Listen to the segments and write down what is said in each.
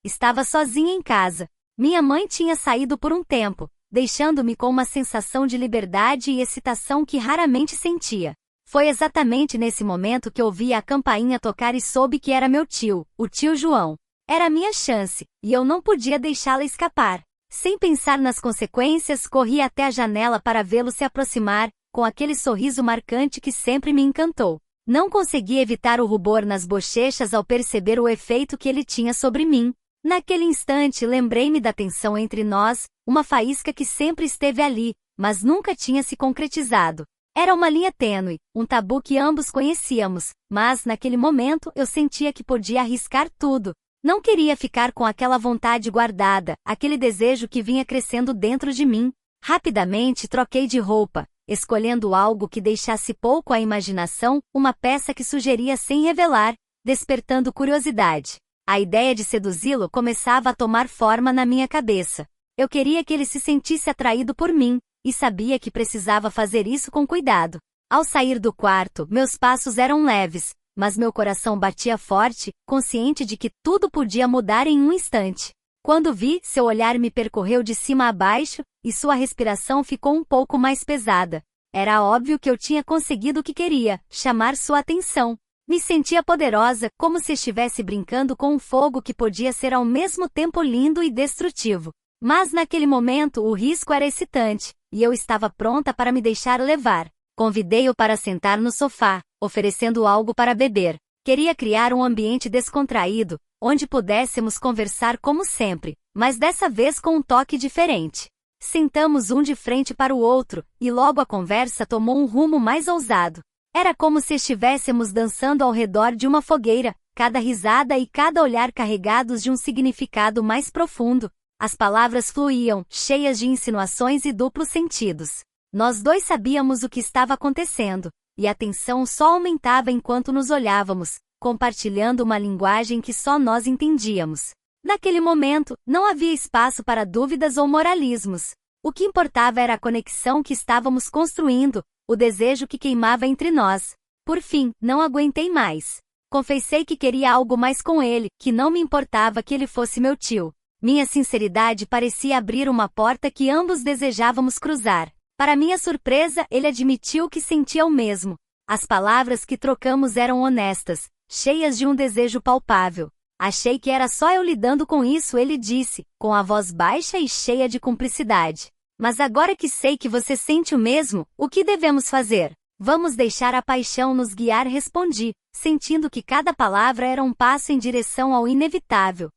Estava sozinha em casa. Minha mãe tinha saído por um tempo, deixando-me com uma sensação de liberdade e excitação que raramente sentia. Foi exatamente nesse momento que ouvi a campainha tocar e soube que era meu tio, o tio João. Era a minha chance, e eu não podia deixá-la escapar. Sem pensar nas consequências, corri até a janela para vê-lo se aproximar, com aquele sorriso marcante que sempre me encantou. Não consegui evitar o rubor nas bochechas ao perceber o efeito que ele tinha sobre mim. Naquele instante lembrei-me da tensão entre nós, uma faísca que sempre esteve ali, mas nunca tinha se concretizado. Era uma linha tênue, um tabu que ambos conhecíamos, mas naquele momento eu sentia que podia arriscar tudo. Não queria ficar com aquela vontade guardada, aquele desejo que vinha crescendo dentro de mim. Rapidamente troquei de roupa, escolhendo algo que deixasse pouco à imaginação, uma peça que sugeria sem revelar, despertando curiosidade. A ideia de seduzi-lo começava a tomar forma na minha cabeça. Eu queria que ele se sentisse atraído por mim, e sabia que precisava fazer isso com cuidado. Ao sair do quarto, meus passos eram leves, mas meu coração batia forte, consciente de que tudo podia mudar em um instante. Quando vi, seu olhar me percorreu de cima a baixo, e sua respiração ficou um pouco mais pesada. Era óbvio que eu tinha conseguido o que queria, chamar sua atenção. Me sentia poderosa, como se estivesse brincando com um fogo que podia ser ao mesmo tempo lindo e destrutivo. Mas naquele momento o risco era excitante, e eu estava pronta para me deixar levar. Convidei-o para sentar no sofá, oferecendo algo para beber. Queria criar um ambiente descontraído, onde pudéssemos conversar como sempre, mas dessa vez com um toque diferente. Sentamos um de frente para o outro, e logo a conversa tomou um rumo mais ousado. Era como se estivéssemos dançando ao redor de uma fogueira, cada risada e cada olhar carregados de um significado mais profundo. As palavras fluíam, cheias de insinuações e duplos sentidos. Nós dois sabíamos o que estava acontecendo, e a tensão só aumentava enquanto nos olhávamos, compartilhando uma linguagem que só nós entendíamos. Naquele momento, não havia espaço para dúvidas ou moralismos. O que importava era a conexão que estávamos construindo, o desejo que queimava entre nós. Por fim, não aguentei mais. Confessei que queria algo mais com ele, que não me importava que ele fosse meu tio. Minha sinceridade parecia abrir uma porta que ambos desejávamos cruzar. Para minha surpresa, ele admitiu que sentia o mesmo. As palavras que trocamos eram honestas, cheias de um desejo palpável. Achei que era só eu lidando com isso, ele disse, com a voz baixa e cheia de cumplicidade. Mas agora que sei que você sente o mesmo, o que devemos fazer? Vamos deixar a paixão nos guiar, respondi, sentindo que cada palavra era um passo em direção ao inevitável.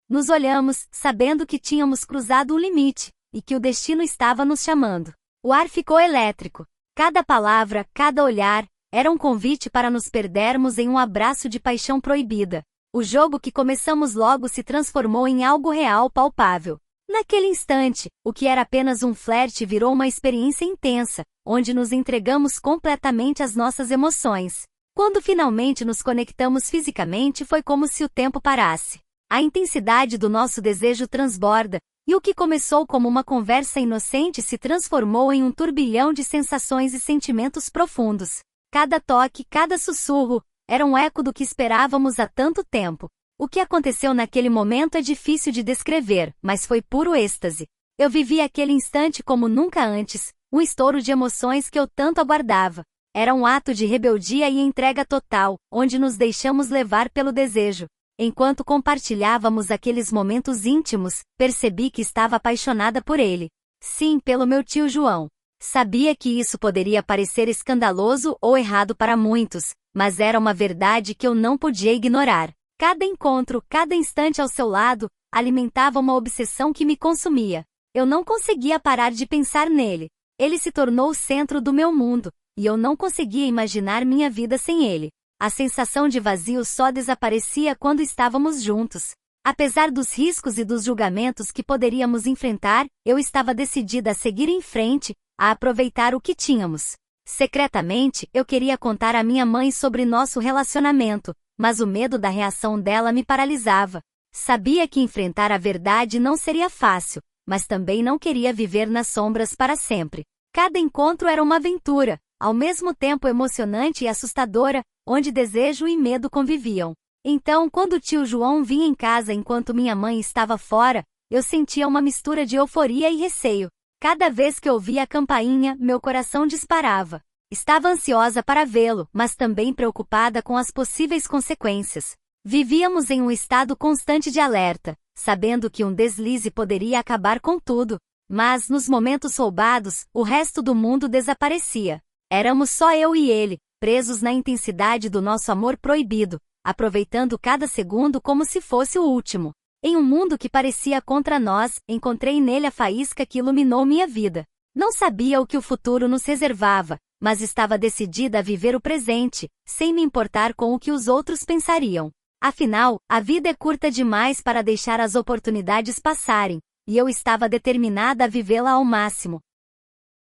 Nos olhamos, sabendo que tínhamos cruzado o limite, e que o destino estava nos chamando. O ar ficou elétrico. Cada palavra, cada olhar, era um convite para nos perdermos em um abraço de paixão proibida. O jogo que começamos logo se transformou em algo real, palpável. Naquele instante, o que era apenas um flerte virou uma experiência intensa, onde nos entregamos completamente às nossas emoções. Quando finalmente nos conectamos fisicamente, foi como se o tempo parasse. A intensidade do nosso desejo transborda, e o que começou como uma conversa inocente se transformou em um turbilhão de sensações e sentimentos profundos. Cada toque, cada sussurro, era um eco do que esperávamos há tanto tempo. O que aconteceu naquele momento é difícil de descrever, mas foi puro êxtase. Eu vivi aquele instante como nunca antes, um estouro de emoções que eu tanto aguardava. Era um ato de rebeldia e entrega total, onde nos deixamos levar pelo desejo. Enquanto compartilhávamos aqueles momentos íntimos, percebi que estava apaixonada por ele. Sim, pelo meu tio João. Sabia que isso poderia parecer escandaloso ou errado para muitos, mas era uma verdade que eu não podia ignorar. Cada encontro, cada instante ao seu lado, alimentava uma obsessão que me consumia. Eu não conseguia parar de pensar nele. Ele se tornou o centro do meu mundo, e eu não conseguia imaginar minha vida sem ele. A sensação de vazio só desaparecia quando estávamos juntos. Apesar dos riscos e dos julgamentos que poderíamos enfrentar, eu estava decidida a seguir em frente, a aproveitar o que tínhamos. Secretamente, eu queria contar à minha mãe sobre nosso relacionamento, mas o medo da reação dela me paralisava. Sabia que enfrentar a verdade não seria fácil, mas também não queria viver nas sombras para sempre. Cada encontro era uma aventura, ao mesmo tempo emocionante e assustadora, onde desejo e medo conviviam. Então, quando o tio João vinha em casa enquanto minha mãe estava fora, eu sentia uma mistura de euforia e receio. Cada vez que ouvia a campainha, meu coração disparava. Estava ansiosa para vê-lo, mas também preocupada com as possíveis consequências. Vivíamos em um estado constante de alerta, sabendo que um deslize poderia acabar com tudo. Mas, nos momentos roubados, o resto do mundo desaparecia. Éramos só eu e ele, presos na intensidade do nosso amor proibido, aproveitando cada segundo como se fosse o último. Em um mundo que parecia contra nós, encontrei nele a faísca que iluminou minha vida. Não sabia o que o futuro nos reservava, mas estava decidida a viver o presente, sem me importar com o que os outros pensariam. Afinal, a vida é curta demais para deixar as oportunidades passarem, e eu estava determinada a vivê-la ao máximo.